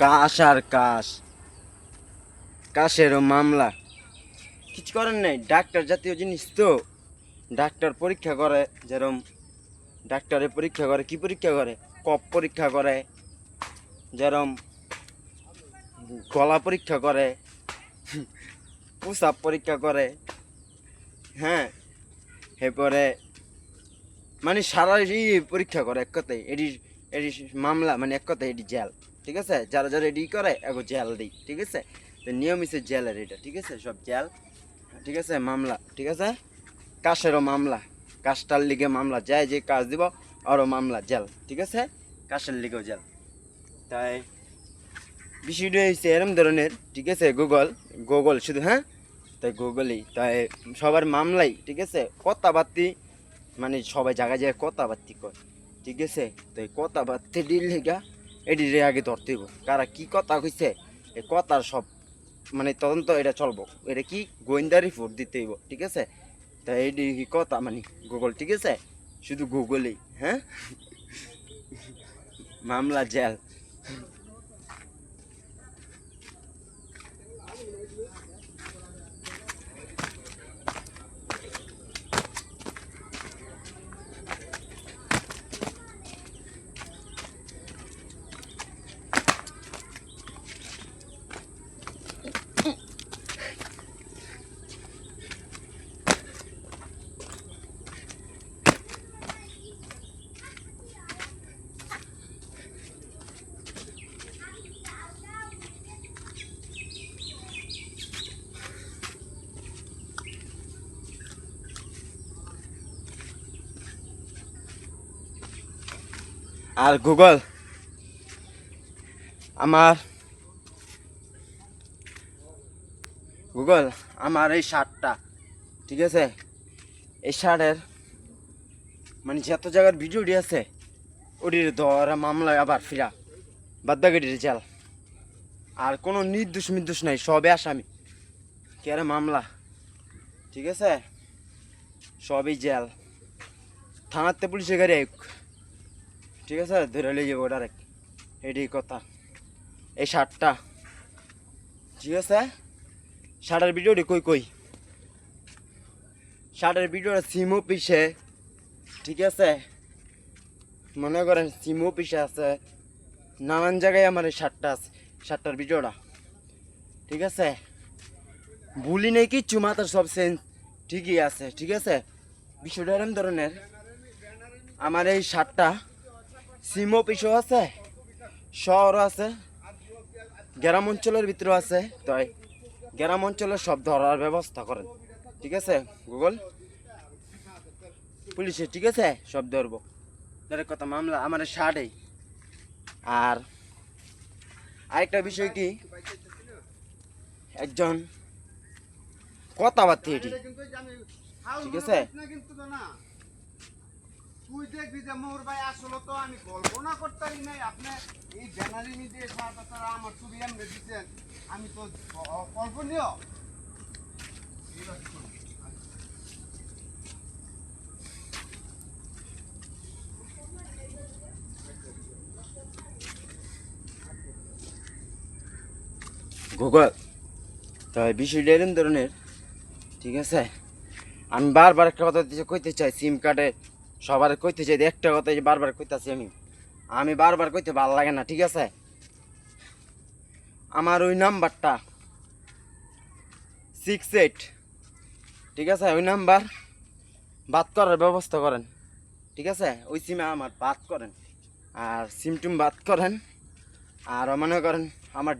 কাশ আর কাশ, কাশেরও মামলা। কিছু করেন নাই, ডাক্তার জাতীয় জিনিস তো। ডাক্তার পরীক্ষা করে, যেরকম ডাক্তারে পরীক্ষা করে, কি পরীক্ষা করে, কফ পরীক্ষা করে, যেরকম গলা পরীক্ষা করে, প্রস্রাব পরীক্ষা করে। হ্যাঁ, এরপরে মানে সারা পরীক্ষা করে, এক কথায় এডি এডি মামলা, মানে এক কথায় এডি জেল। ঠিক আছে, যারা যারা এডি করে এগো জেল দিই। ঠিক আছে, তো নিয়ম হিসেবে জেলের এটা। ঠিক আছে, সব জেল। ঠিক আছে, মামলা। ঠিক আছে, কাশেরও মামলা, কাশটার লিগে মামলা, যায় যে কাজ দিব আরও মামলা, জেল। ঠিক আছে, কাশের লিগেও জেল। তাই বিষয়টা হচ্ছে এরম ধরনের। ঠিক আছে, গুগল গুগল শুধু, হ্যাঁ, তাই গুগলই, তাই সবার মামলাই। ঠিক আছে, কথাবার্তি মানে সবাই জায়গায় জায়গায় কথাবার্তি কয়। ঠিক আছে, তো এই কথাবার্তি ডিল লেগা এটিরে আগে ধরতে হইব, কারা কি কথা কইছে, এই কথার সব মানে তদন্ত এটা চলবো। এটা কি গোয়েন্দা রিপোর্ট দিতে হইব। ঠিক আছে, তাই এটি কথা মানে গুগল। ঠিক আছে, শুধু গুগলই, হ্যাঁ, মামলা জেল। আর গুগল আমার গুগল আমার এই শার্টটা, ঠিক আছে, এই শার্টের মানে যত জায়গার ভিডিওটি আছে ওটির ধরা মামলায় আবার ফিরা, বাদ বাকিটির জেল। আর কোনো নির্দোষ নাই, সবে আসামি, কেরে মামলা। ঠিক আছে, সবই জেল, থানাতে পুলিশের গাড়ি আইক। ঠিক আছে, ধরে লিয়ে যাবো ডাইরেক্ট, এটাই কথা। এই শার্টটা, ঠিক আছে, শার্টের ভিডিওটি কই কই, শার্টের ভিডিওটা সিম অফিসে। ঠিক আছে, মনে করেন সিম অফিসে আছে, নানান জায়গায় আমার এই শার্টটা আছে, শার্টটার ভিডিওটা। ঠিক আছে, ভুলি নেই কিচ্ছু, মাথার সব সেন্স ঠিকই আছে। ঠিক আছে, বিষয়টা এরম ধরনের, আমার এই শার্টটা সিম অফিসও আছে, শহরও আছে, গ্রাম অঞ্চলের ভিতরেও আছে। তাই গ্রাম অঞ্চলে সব ধরার ব্যবস্থা করেন। ঠিক আছে, গুগল পুলিশে, ঠিক আছে, সব ধরবো। ডাইরেক্ট কথা, মামলা আমার শার্টেই। আর আরেকটা বিষয় কি, একজন কথাবার্তা এটি। ঠিক আছে, তুই দেখবি যে মোর ভাই আসলে তো আমি কল্পনা করতারি নাই আপনি এই ব্যানারি নিতে তারা আমার ছবি এমনি দিচ্ছেন, আমি তো কল্পনীয়। গুগল, তাই বিষয়টা এরকম ধরনের। ঠিক আছে, আমি বারবার একটা কথা কইতে চাই, সিম কার্ডে সবার কইতে চাই, একটা কথা বারবার কইতাছি আমি, আমি বারবার কইতে ভালো লাগে না। ঠিক আছে, আমার ওই নাম্বারটা 68, ঠিক আছে, ওই নাম্বার বাদ করার ব্যবস্থা করেন। ঠিক আছে, ওই সিমে আমার বাদ করেন, আর সিম টুম বাদ করেন। আর মনে করেন আমার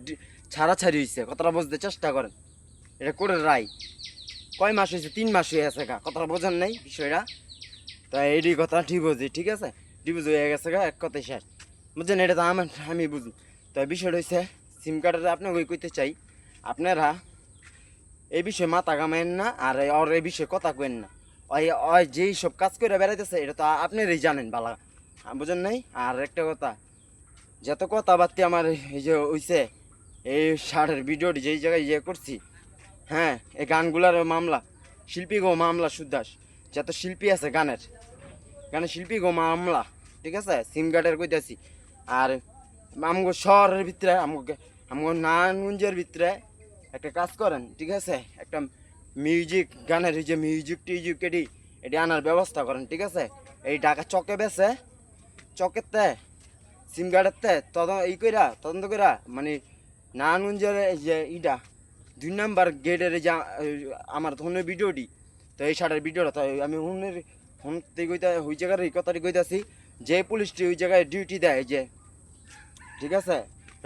ছাড়াছাড়ি হয়েছে, কথাটা বুঝতে চেষ্টা করেন। এটা করে রায় কয় মাস হয়েছে, 3 মাস হয়ে গেছে গা, কথাটা বোঝেন নাই বিষয়টা। তাই এটি কথা ডিভোর্সই। ঠিক আছে, ডিভোর্স হয়ে গেছে গা, এক কথাই শেষ, বুঝছেন, এটা তো আমার আমি বুঝি। তাই বিষয়টা হয়েছে, সিম কার্ডের আপনি ওই কইতে চাই, আপনারা এই বিষয়ে মাথা ঘামেন না, আর ওর এই বিষয়ে কথা কেন না। ওই ওই যেই সব কাজ করে বেড়াইতেছে এটা তো আপনারাই জানেন বালা, বুঝেন নাই। আর একটা কথা, যত কথাবার্তা আমার এই যে হইছে, এই শার্টের ভিডিওটি যেই জায়গায় ইয়ে করছি, হ্যাঁ, এই গানগুলার মামলা, শিল্পী গো মামলা সুদ্দাস, যত শিল্পী আছে গানের, গানের শিল্পী গো মামলা। ঠিক আছে, সিম কার্ডের কইতেছি। আর আমগো শহরের ভিতরে আমগো নারায়ণগঞ্জের ভিতরে একটা কাজ করেন, ঠিক আছে? একটা মিউজিক গানের এই যে মিউজিক টিউজিক এটি আনার ব্যবস্থা করেন, ঠিক আছে? এই ঢাকা চকে বেছে, চকেতে সিম কার্ডেতে তদন্ত কইরা মানে নারায়ণগঞ্জের এই যে 2 নাম্বার গেটের এই যে আমার ফোনের ভিডিওটি, তো এই শার্টের ভিডিওটা তো আমি শুনতে কইতা ওই জায়গার এই কথাটি কইতাছি যে পুলিশটি ওই জায়গায় ডিউটি দেয় যে, ঠিক আছে?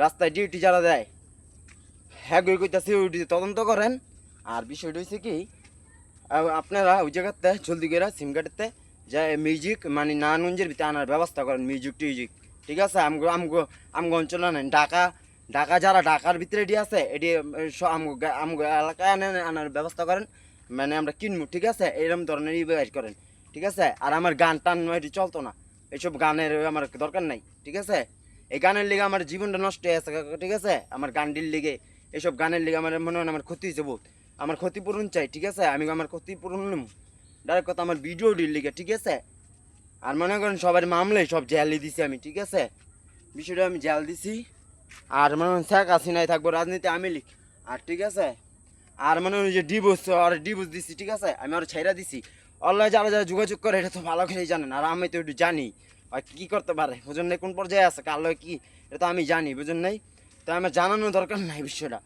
রাস্তায় ডিউটি যারা দেয় হ্যাঁ কইতাছি ওই তদন্ত করেন। আর বিষয়টা হচ্ছে কি, আপনারা ওই জায়গাতে জলদি করে সিম কার্ডেতে যে মিউজিক মানে নারায়ণগঞ্জের ভিতরে আনার ব্যবস্থা করেন, মিউজিক টিউজিক, ঠিক আছে? আমগো অঞ্চলে নেন ঢাকা যারা ঢাকার ভিতরে এটি আছে এটি আমগো এলাকায় আনার ব্যবস্থা করেন, মানে আমরা কিনবো, ঠিক আছে? এরকম ধরনের বের করেন, ঠিক আছে? আর আমার গান টান এটি চলতো না, এইসব গানের আমার দরকার নাই, ঠিক আছে? এই গানের লিগে আমার জীবনটা নষ্ট হয়ে আছে, ঠিক আছে? আমার গানটির লিগে এইসব গানের লিগে আমার মনে হয় আমার ক্ষতি হয়েছে বহুত, আমার ক্ষতিপূরণ চাই, ঠিক আছে? আমি আমার ক্ষতিপূরণ নেব ডাইরেক্ট কথা, আমার ভিডিও ডিল লিগে, ঠিক আছে? আর মনে করেন সবার মামলায় সব জেলই দিছি আমি, ঠিক আছে? বিষয়টা আমি জেল দিছি। আর মনে হয় শেখ হাসিনাই থাকবো, রাজনীতি আমি লিখ। আর ঠিক আছে, আর মনে হয় যে ডিভোর্স দিছি, ঠিক আছে? আমি আর ছেড়া দিছি। অনলাইনে যারা যারা যোগাযোগ করে এটা তো ভালো করেই জানেন, আর আমি তো একটু জানি আর কি করতে পারে, বুঝুন নাই কোন পর্যায়ে আছে কার লয় কি, এটা তো আমি জানি, বুঝুন নাই? তো আমার জানানোর দরকার নাই বিষয়টা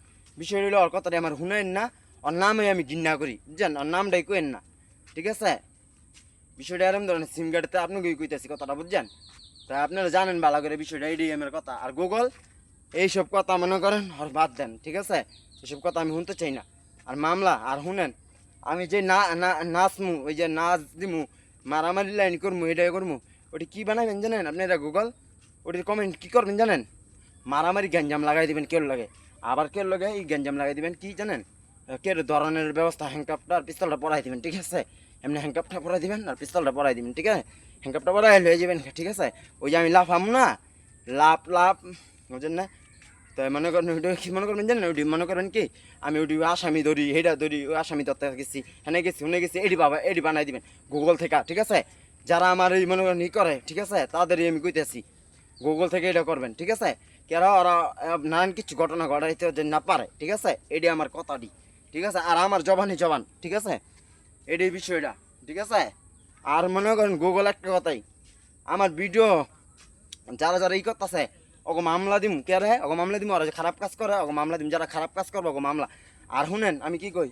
হলো ওর কথাটা আমার শুনেন না, ওর নামে আমি ঘৃণা করি, বুঝছেন? ওর নামটাই কেন না, ঠিক আছে? বিষয়টা এরকম ধরনের সিম কার্ডতে আপনাকে কইতেছি কথাটা, বুঝছেন? তা আপনারা জানেন ভালো করে বিষয়টা, এইটাই আমার কথা। আর গুগল এইসব কথা মনে করেন আর বাদ দেন, ঠিক আছে? এসব কথা আমি শুনতে চাই না। আর মামলা আর শুনেন, আমি যে নাচমু, ওই যে নাচ দিমু, মারামারি লাইন করমু, এটাই করমু, ওটি কি বানাবেন জানেন আপনারা? গুগল ওটির কমেন্ট কি করবেন জানেন? মারামারি গ্যাঞ্জাম লাগাই দিবেন কেউ লাগে, আবার কেউ লাগে এই গ্যাঞ্জাম লাগাই দিবেন কি জানেন? কেউ ধরনের ব্যবস্থা, হ্যান্ডকাপটা আর পিস্তলটা পরাই দিবেন, ঠিক আছে? এমনি হ্যান্ডকাপটা পরাই দিবেন আর পিস্তলটা পরাই দিবেন, ঠিক আছে? হ্যান্ডকাপটা পরাই হয়ে যাবেন, ঠিক আছে? ওই যে আমি লাফাম না, লাভ বুঝেন না? তো মনে করেন ওইটা কি মনে করবেন জানেন? ওইটি মনে করেন কি আমি ওইটি আসামি ধরি, হেটা ধরি, ওই আসামি ধরতে গেছি, হ্যাঁ গেছি শুনে গেছি, এডি বানাই দিবেন গুগল থেকে, ঠিক আছে? যারা আমার এই মনে করেন ই করে, ঠিক আছে? তাদেরই আমি কইতেছি গুগল থেকে এটা করবেন, ঠিক আছে? কেরা ওরা নানান কিছু ঘটনা ঘটাইতে যে না পারে, ঠিক আছে? এটি আমার কথাটি, ঠিক আছে? আর আমার জবান, ঠিক আছে? এটি বিষয়টা, ঠিক আছে? আর মনে করেন গুগল একটা কথাই, আমার ভিডিও যারা যারা ই করতেছে ওকে মামলা দিম, কে রে ওকে মামলা দিম, ওরা যে খারাপ কাজ করে ওকে মামলা দিম, যারা খারাপ কাজ করবো ওকে মামলা। আর শুনেন আমি কি কই,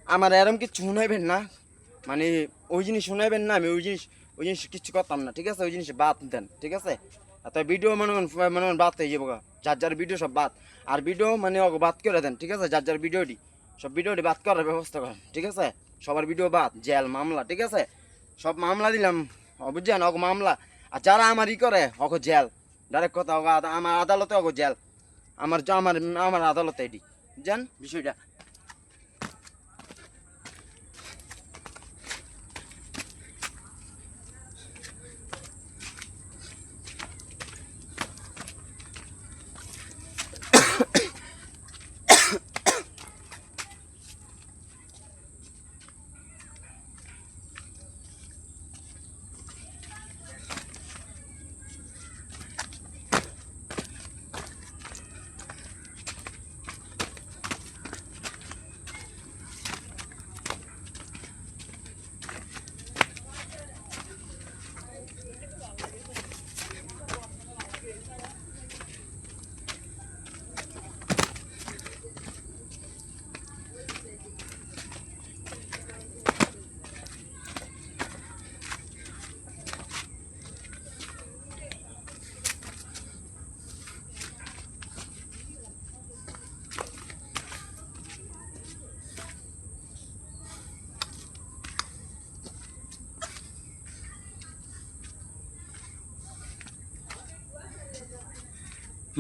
আমার এরম কিছু শুনাইবেন না, মানে ওই জিনিস শুনাইবেন না, আমি ওই জিনিস কিছু করতাম না, ঠিক আছে? ওই জিনিস বাদ দেন, ঠিক আছে? তাই ভিডিও মনে করেন বাদ হয়ে যাবো, যার ভিডিও সব বাদ। আর ভিডিও মানে ওকে বাদ করে দেন, ঠিক আছে? যার ভিডিওটি সব ভিডিওটি বাদ করার ব্যবস্থা করেন, ঠিক আছে? সবার ভিডিও বাদ, জেল মামলা, ঠিক আছে? সব মামলা দিলাম, বুঝছেন? ওকে মামলা। আর যারা আমার ই করে ওকে জেল, ডাইরেক্ট কথা, আমার আদালতে ওকে জেল, আমার আমার আমার আদালতে এটি, বুঝছেন বিষয়টা?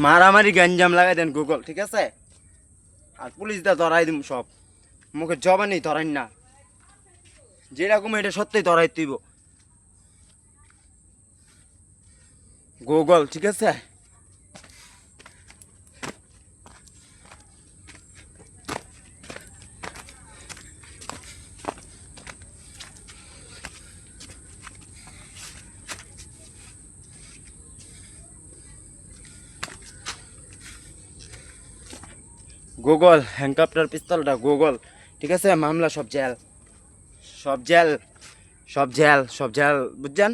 মারামারি গ্যাঞ্জাম লাগাই দেন গুগল, ঠিক আছে? আর পুলিশ দা ধরাই দিম সব, মুখে জবানই ধরাই না, যেরকম এটা সত্যি ধরাই তুইব গুগল, ঠিক আছে? গুগল হ্যান্ডকাপটার পিস্তলটা গুগল, ঠিক আছে? মামলা সব জেল, সব জেল, সব জেল, সব জেল, বুঝছেন?